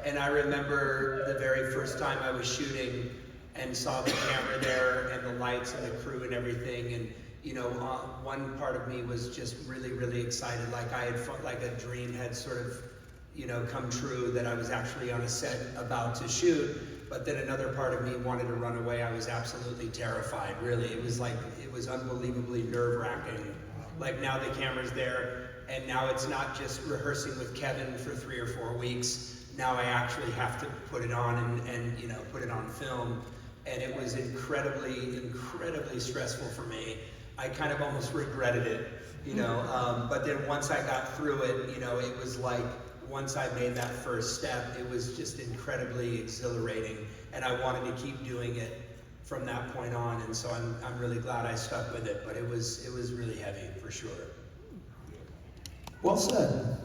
And I remember the very first time I was shooting and saw the camera there and the lights and the crew and everything. And you know, one part of me was just really, really excited. Like I had felt like a dream had sort of, you know, come true, that I was actually on a set about to shoot. But then another part of me wanted to run away. I was absolutely terrified, really. It was like, it was unbelievably nerve-wracking. Like now the camera's there, and now it's not just rehearsing with Kevin for 3 or 4 weeks. Now I actually have to put it on and you know, put it on film. And it was incredibly, incredibly stressful for me. I kind of almost regretted it, you know. But then once I got through it, you know, it was like, once I made that first step, it was just incredibly exhilarating. And I wanted to keep doing it from that point on. And so I'm really glad I stuck with it. But it was really heavy, for sure. Well said.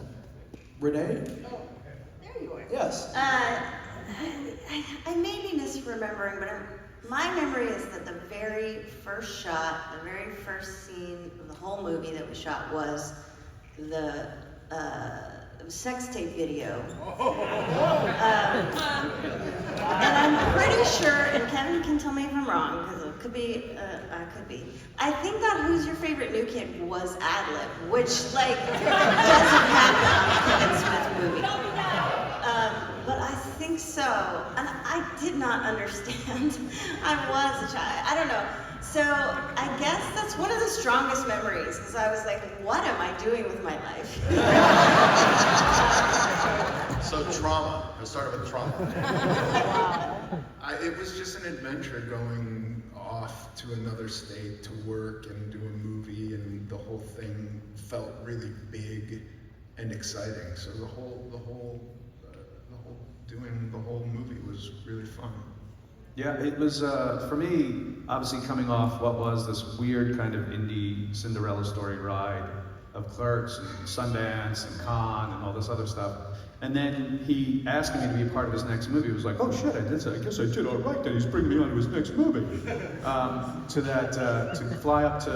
Renee? Oh, there you are. Yes. I may be misremembering, but my memory is that the very first shot, the very first scene of the whole movie that we shot was the sex tape video. And I'm pretty sure, and Kevin can tell me if I'm wrong, because it could be, I could be. I think that Who's Your Favorite New Kid was ad-lib, which, like, doesn't happen on a Kevin Smith movie. But I think so, and I did not understand. I was a child, I don't know. So I guess that's one of the strongest memories, because I was like, what am I doing with my life? So trauma, I started with trauma. Wow. It was just an adventure going off to another state to work and do a movie, and the whole thing felt really big and exciting. So doing the whole movie was really fun. Yeah, it was, for me, obviously coming off what was this weird kind of indie Cinderella story ride of Clerks and Sundance and Cannes and all this other stuff. And then he asked me to be a part of his next movie. He was like, oh shit, I guess I did all right then. He's bringing me on to his next movie. To fly up to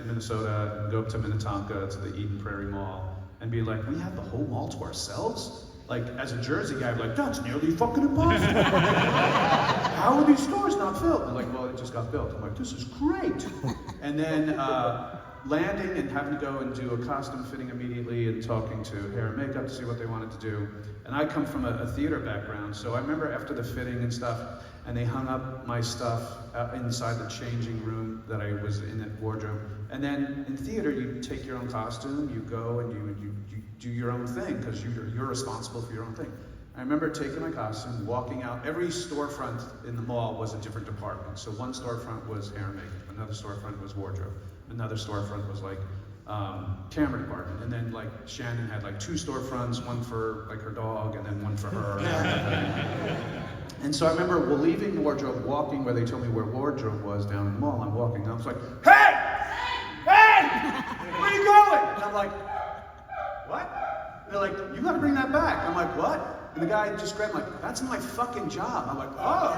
Minnesota and go up to Minnetonka to the Eden Prairie Mall and be like, we have the whole mall to ourselves? Like, as a Jersey guy, I'm like, that's nearly fucking impossible. How are these stores not filled? I'm like, well, it just got built. I'm like, this is great. And then landing and having to go and do a costume fitting immediately and talking to hair and makeup to see what they wanted to do. And I come from a theater background, so I remember after the fitting and stuff, and they hung up my stuff inside the changing room that I was in at wardrobe. And then in theater, you take your own costume, you go and you do your own thing, because you're responsible for your own thing. I remember taking my costume, walking out. Every storefront in the mall was a different department. So one storefront was hair and makeup, another storefront was wardrobe, another storefront was like camera department, and then like Shannon had like 2 storefronts, one for like her dog, and then one for her. And so I remember leaving wardrobe, walking where they told me where wardrobe was down in the mall. I'm walking, and I was like, hey! Where are you going? And I'm like, what? And they're like, you gotta bring that back. I'm like, what? And the guy just grabbed me like, that's my fucking job. I'm like, oh,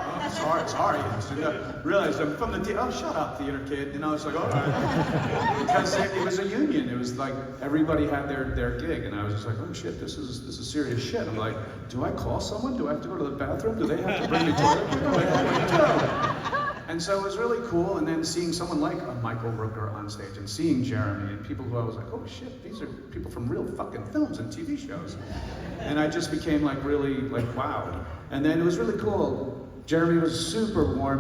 sorry. I realized I'm from the oh, shut up, theater kid. And I was like, all right. Because it was a union. It was like everybody had their gig, and I was just like, oh shit, this is serious shit. I'm like, do I call someone? Do I have to go to the bathroom? Do they have to bring me toilet paper? Like, what do I do? And so it was really cool, and then seeing someone like a Michael Rooker on stage, and seeing Jeremy, and people who I was like, oh shit, these are people from real fucking films and TV shows. And I just became like really like wowed. And then it was really cool. Jeremy was super warm.